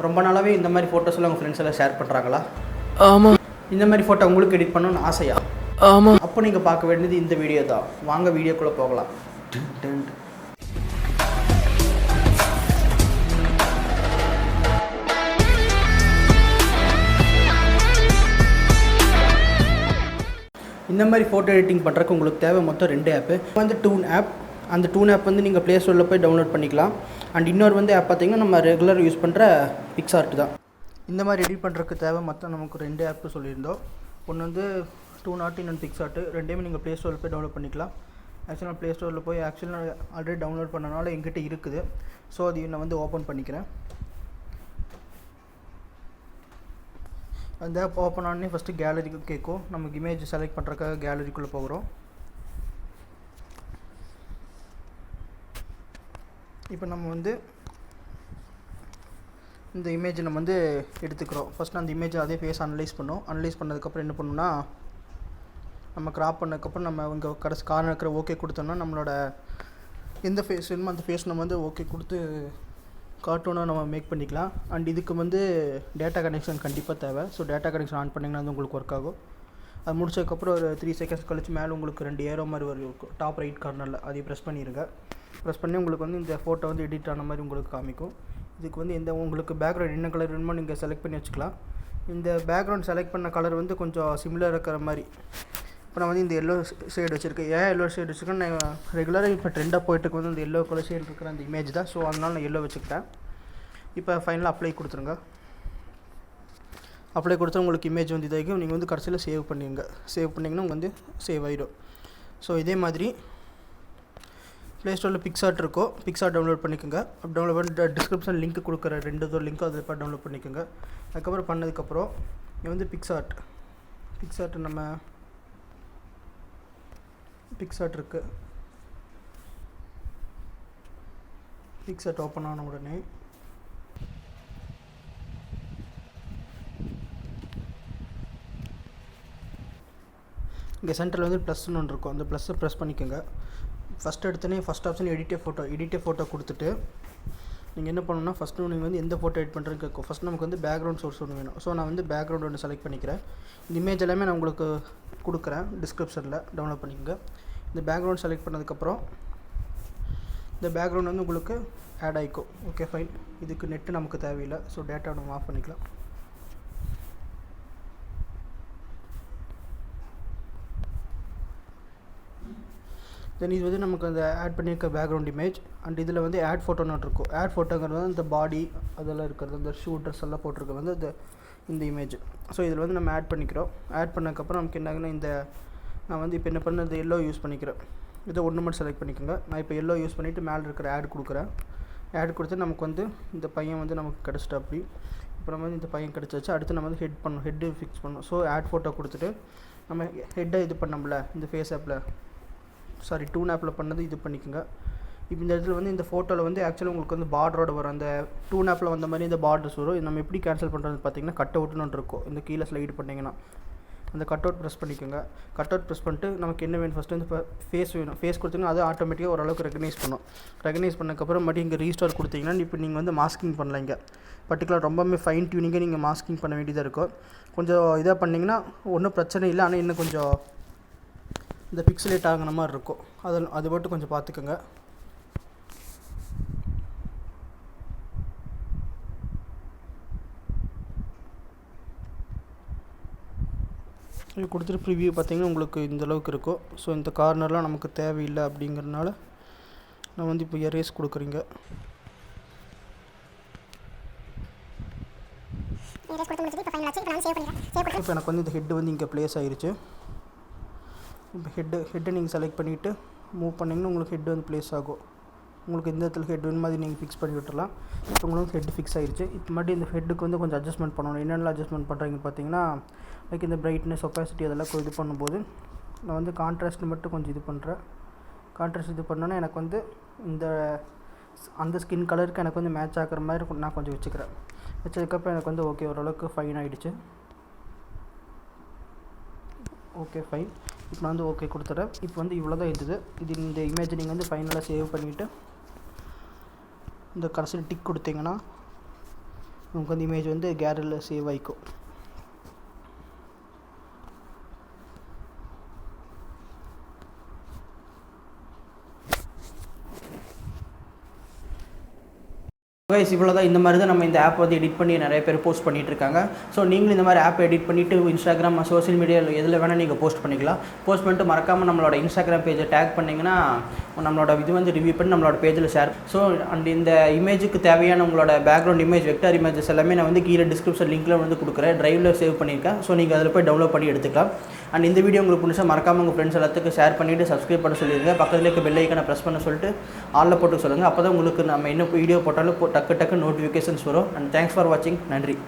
ரொம்ப நாளாவே இந்த மாதிரி ஃபோட்டோஸ் எல்லாம் உங்கள் ஃப்ரெண்ட்ஸ் எல்லாம் ஷேர் பண்ணுறாங்களா? ஆமாம். இந்த மாதிரி ஃபோட்டோ உங்களுக்கு எடிட் பண்ணணும்னு ஆசையா? ஆமாம். அப்போ நீங்கள் பார்க்க வேண்டியது இந்த வீடியோ தான். வாங்க வீடியோக்குள்ளே போகலாம். இந்த மாதிரி ஃபோட்டோ எடிட்டிங் பண்ணுறதுக்கு உங்களுக்கு தேவை மொத்தம் 2 ஆப்பு. வந்து டூன் ஆப். அந்த டூன் ஆப் வந்து நீங்கள் ப்ளே ஸ்டோரில் போய் டவுன்லோட் பண்ணிக்கலாம். அண்ட் இன்னொரு வந்து ஆப் பார்த்திங்கன்னா நம்ம ரெகுலர் யூஸ் பண்ணுற பிக்சார்ட் தான். இந்த மாதிரி எடிட் பண்ணுறதுக்கு தேவை மொத்தம் நமக்கு 2 ஆப்பு சொல்லியிருந்தோம். ஒன்று வந்து டூனாட், இன்னொன்று பிக்சார்ட். ரெண்டையுமே நீங்கள் ப்ளே ஸ்டோரில் போய் டவுன்லோட் பண்ணிக்கலாம். ஆக்சுவலாக ப்ளே ஸ்டோரில் போய் ஆக்சுவலாக ஆல்ரெடி டவுன்லோட் பண்ணனால எங்கிட்ட இருக்குது. ஸோ அது நான் வந்து ஓப்பன் பண்ணிக்கிறேன். அந்த ஆப் ஓப்பன் ஆனே ஃபஸ்ட்டு கேலரிக்கு கேட்கும். நமக்கு இமேஜ் செலக்ட் பண்ணுறதுக்காக கேலரிக்குள்ளே போகிறோம். இப்போ நம்ம வந்து இந்த இமேஜை நம்ம வந்து எடுத்துக்கிறோம். ஃபஸ்ட்டு அந்த இமேஜை அதே ஃபேஸ் அனலைஸ் பண்ணோம். அனலைஸ் பண்ணதுக்கப்புறம் என்ன பண்ணணும்னா, நம்ம கிராப் பண்ணதுக்கப்புறம் நம்ம இங்கே கடைசி கார்னர் இருக்கிற ஓகே கொடுத்தோம்னா நம்மளோட எந்த ஃபேஸ் வேணுமோ அந்த ஃபேஸ் நம்ம வந்து ஓகே கொடுத்து கார்ட்டூனாக நம்ம மேக் பண்ணிக்கலாம். அண்ட் இதுக்கு வந்து டேட்டா கனெக்ஷன் கண்டிப்பாக தேவை. ஸோ டேட்டா கனெக்ஷன் ஆன் பண்ணிங்கன்னா அது உங்களுக்கு ஒர்க் ஆகும். அது முடிச்சதுக்கப்புறம் ஒரு 3 செகண்ட்ஸ் கழிச்சு மேலே உங்களுக்கு 2 ஏரோ மாதிரி வரும் டாப் ரைட் கார்னரில். அதையும் ப்ரெஸ் பண்ணிடுங்க. ப்ரெஸ் பண்ணி உங்களுக்கு வந்து இந்த ஃபோட்டோ வந்து எடிட் ஆன மாதிரி உங்களுக்கு காமிக்கும். இதுக்கு வந்து எந்த உங்களுக்கு பேக்ரவுண்ட் என்ன கலர் வேணுமோ நீங்கள் செலக்ட் பண்ணி வச்சுக்கலாம். இந்த பேக்ரவுண்ட் செலக்ட் பண்ண கலர் வந்து கொஞ்சம் சிமிலர் இருக்கிற மாதிரி. இப்போ நான் வந்து இந்த எல்லோ ஷேட் வச்சுருக்கேன். ஏன் எல்லோ ஷேட் வச்சுருக்கேன், நான் ரெகுலராக இப்போ ட்ரெண்டாக போய்ட்டுருக்கு வந்து இந்த எல்லோ கலர் ஷேட் இருக்கிற அந்த இமேஜ் தான். ஸோ அதனால் நான் எல்லோ வச்சுக்கிட்டேன். இப்போ ஃபைனலாக அப்ளை கொடுத்துருங்க. அப்ளை கொடுத்தா உங்களுக்கு இமேஜ் வந்து இதாகும். நீங்கள் வந்து கடைசியில் சேவ் பண்ணிடுங்க. சேவ் பண்ணிங்கன்னா உங்களுக்கு வந்து சேவ் ஆகிடும். ஸோ இதே மாதிரி ப்ளே ஸ்டோரில் பிக்சார்ட் இருக்கோ, பிக்சார்ட் டவுன்லோட் பண்ணிக்கோங்க. டவுன்லோட் பண்ணி டிஸ்கிரிப்ஷன் லிங்க் கொடுக்குற 2 லிங்க்கும் அதில் இப்போ டவுன்லோட் பண்ணிக்கோங்க. அதுக்கப்புறம் பண்ணதுக்கப்புறம் இது வந்து பிக்சார்ட் நம்ம பிக்சார்ட் இருக்குது. பிக்சார்ட் ஓப்பன் ஆன உடனே இங்கே சென்டரில் வந்து ப்ளஸ்ன்னு ஒன்று இருக்கும். அந்த ப்ளஸ்ஸை ப்ரெஸ் பண்ணிக்கோங்க. ஃபஸ்ட் எடுத்தோடனே ஃபஸ்ட் ஆப்ஷன் எடிட்டே ஃபோட்டோ கொடுத்துட்டு நீங்கள் என்ன பண்ணணும்னா, ஃபஸ்ட்டு நீங்கள் வந்து எந்த ஃபோட்டோ எடிட் பண்ணுறதுன்னு கேட்கும். ஃபஸ்ட் நமக்கு வந்து பேக்ரவுண்ட் சோர்ஸ் ஒன்று வேணும். ஸோ நான் வந்து பேக்ரவுண்ட் ஒன்று செலக்ட் பண்ணிக்கிறேன். இந்த இமேஜ் எல்லாமே நான் உங்களுக்கு கொடுக்குறேன் டிஸ்கிரிப்ஷனில், டவுன்லோட் பண்ணிக்கோங்க. இந்த பேக்ரவுண்ட் செலக்ட் பண்ணதுக்கப்புறம் இந்த பேக்ரவுண்ட் வந்து உங்களுக்கு ஆட் ஆகிக்கும். Okay fine. இதுக்கு நெட்டு நமக்கு தேவையில்லை. ஸோ டேட்டா நம்ம ஆஃப் பண்ணிக்கலாம். தென் இது வந்து நமக்கு அந்த ஆட் பண்ணியிருக்க பேக்ரவுண்ட் இமேஜ். அண்ட் இதில் வந்து ஆட் ஃபோட்டோ நோட் இருக்கும். ஆட் ஃபோட்டோங்கிறது வந்து இந்த பாடி அதெல்லாம் இருக்கிறது, இந்த ஷூ ட்ரெஸ் எல்லாம் போட்டிருக்கிறது வந்து இந்த இமேஜ். ஸோ இதில் வந்து நம்ம ஆட் பண்ணிக்கிறோம். ஆட் பண்ணதுக்கப்புறம் நமக்கு என்ன ஆகுனா, நான் வந்து இப்போ என்ன பண்ண இந்த எல்லோ யூஸ் பண்ணிக்கிறேன். இதை ஒன்று மட்டும் செலக்ட் பண்ணிக்கோங்க. நான் இப்போ எல்லோ யூஸ் பண்ணிவிட்டு மேலே இருக்கிற ஆட் கொடுக்குறேன். ஆட் கொடுத்து நமக்கு வந்து இந்த பையன் வந்து நமக்கு கிடச்சிட்டா. அப்படி இப்போ நம்ம வந்து இந்த பையன் கிடச்சாச்சு. அடுத்து நம்ம வந்து ஹெட்டு ஃபிக்ஸ் பண்ணணும். ஸோ ஆட் ஃபோட்டோ கொடுத்துட்டு நம்ம ஹெட்டை இது பண்ணோம்ல இந்த ஃபேஸ் ஆப்பில், சாரி டூன் ஆப்பில் பண்ணது இது பண்ணிக்கோங்க. இப்போ இந்த இடத்துல வந்து இந்த ஃபோட்டோவில் வந்து ஆக்சுவலாக உங்களுக்கு வந்து பார்டரோட வரும். அந்த டூன் ஆப்பில் வந்த மாதிரி இந்த பார்டர்ஸ் வரும். இது நம்ம எப்படி கேன்சல் பண்ணுறது பார்த்தீங்கன்னா, கட் அவுட்னு ஒன்று இருக்கும். இந்த கீழே ஸ்லைடு பண்ணிங்கன்னா அந்த கட் அவுட் ப்ரெஸ் பண்ணிக்கோங்க. கட் அவுட் ப்ரெஸ் பண்ணிட்டு நமக்கு என்ன வேணும், ஃபஸ்ட்டு வந்து இப்போ ஃபேஸ் வேணும். ஃபேஸ் கொடுத்தீங்கன்னா அது ஆட்டோமேட்டிக்காக ஓரளவுக்கு ரெகனைஸ் பண்ணும். ரெகனைஸ் பண்ணக்கப்புறம் மறுபடியும் இங்கே ரீஸ்டோர் கொடுத்தீங்கன்னா இப்போ நீங்கள் வந்து மாஸ்கிங் பண்ணலாம். இங்கே பர்டிகுலர் ரொம்பவே ஃபைன் டியூனிங்காக நீங்கள் மாஸ்கிங் பண்ண வேண்டியதாக இருக்கும். கொஞ்சம் இதாக பண்ணிங்கன்னா ஒன்றும் பிரச்சனை இல்லை. ஆனால் இன்னும் கொஞ்சம் இந்த பிக்சலேட் ஆகின மாதிரி இருக்கும். அது மட்டும் கொஞ்சம் பார்த்துக்கோங்க. இது கொடுத்துட்டு ப்ரிவியூ பார்த்தீங்கன்னா உங்களுக்கு இந்தளவுக்கு இருக்கும். ஸோ இந்த கார்னர்லாம் நமக்கு தேவையில்லை அப்படிங்கிறதுனால நான் வந்து இப்போ எரேஸ் கொடுக்குறீங்க. இப்போ எனக்கு வந்து இந்த ஹெட்டு வந்து இங்கே ப்ளேஸ் ஆகிருச்சு. இப்போ ஹெட்டை நீங்கள் செலக்ட் பண்ணிவிட்டு மூவ் பண்ணிங்கன்னா உங்களுக்கு ஹெட் வந்து ப்ளேஸ் ஆகும். உங்களுக்கு எந்த இடத்துல ஹெட் வேணும் மாதிரி நீங்கள் ஃபிக்ஸ் பண்ணி விட்டுறலாம். இப்போ உங்களுக்கு ஹெட் ஃபிக்ஸ் ஆகிருச்சு. இப்போ மறுபடியும் இந்த ஹெட்டுக்கு வந்து கொஞ்சம் அட்ஜஸ்ட்மெண்ட் பண்ணணும். என்னென்ன அட்ஜஸ்ட்மெண்ட் பண்ணுறீங்கன்னு பார்த்தீங்கன்னா, லைக் இந்த பிரைட்னஸ், ஒப்பாசிட்டி அதெல்லாம் இது பண்ணும்போது நான் வந்து கான்ட்ராஸ்ட் மட்டும் கொஞ்சம் இது பண்ணுறேன். கான்ட்ராஸ்ட் இது பண்ணோன்னா எனக்கு வந்து அந்த ஸ்கின் கலருக்கு எனக்கு வந்து மேட்ச் ஆகிற மாதிரி நான் கொஞ்சம் வச்சுக்கிறேன். வச்சதுக்கப்புறம் எனக்கு வந்து ஓகே ஓரளவுக்கு ஃபைன் ஆகிடுச்சு. Okay fine. இப்போ நான் வந்து ஓகே கொடுத்துட்றேன். இப்போ வந்து இவ்வளோ தான் இருந்தது. இந்த இமேஜ் நீங்கள் வந்து ஃபைனலாக சேவ் பண்ணிவிட்டு இந்த கடைசியில் டிக் கொடுத்தீங்கன்னா நமக்கு வந்து இமேஜ் வந்து கேலரியில் சேவ் ஆகிக்கும். கைஸ் இவ்வளோ தான். இந்த மாதிரி தான் நம்ம இந்த ஆப் வந்து எடிட் பண்ணி நிறைய பேர் போஸ்ட் பண்ணிகிட்ருக்காங்க. ஸோ நீங்களும் இந்த மாதிரி ஆப் எடிட் பண்ணிவிட்டு இன்ஸ்டாகிராம், சோஷியல் மீடியாவில் எதில் வேணால் நீங்கள் போஸ்ட் பண்ணிக்கலாம். போஸ்ட் பண்ணிட்டு மறக்காமல் நம்மளோட இன்ஸ்டாகிராம் பேஜை டேக் பண்ணிங்கன்னா நம்மளோட இது வந்து ரிவ்யூ பண்ணி நம்மளோட பேஜில் ஷேர். ஸோ அண்ட் இந்த இமேஜுக்கு தேவையான உங்களோட பேக்ரவுண்ட் இமேஜ், வெக்டார் இமேஜஸ் எல்லாமே நான் வந்து கீழே டிஸ்கிரிப்ஷன் லிங்க்கில் வந்து கொடுக்குறேன். ட்ரைவில் சேவ் பண்ணியிருக்கேன். ஸோ நீங்கள் அதில் போய் டவுன்லோட் பண்ணி எடுத்துக்கலாம். அண்ட் இந்த வீடியோ உங்களுக்கு பிடிச்சா மறக்காமல் உங்கள் ஃப்ரெண்ட்ஸ் எல்லாத்துக்கும் ஷேர் பண்ணிவிட்டு சப்ஸ்கிரைப் பண்ண சொல்லிடுங்க. பக்கத்தில் இருக்க பெல் ஐக்கனை ப்ரெஸ் பண்ண சொல்லிட்டு ஆலில் போட்டு சொல்லுங்கள். அப்போ தான் உங்களுக்கு நம்ம என்ன வீடியோ போட்டாலும் டக்கு நோட்டிஃபிகேஷன்ஸ் வரும். அண்ட் தேங்க்ஸ் ஃபார் வாட்சிங். நன்றி.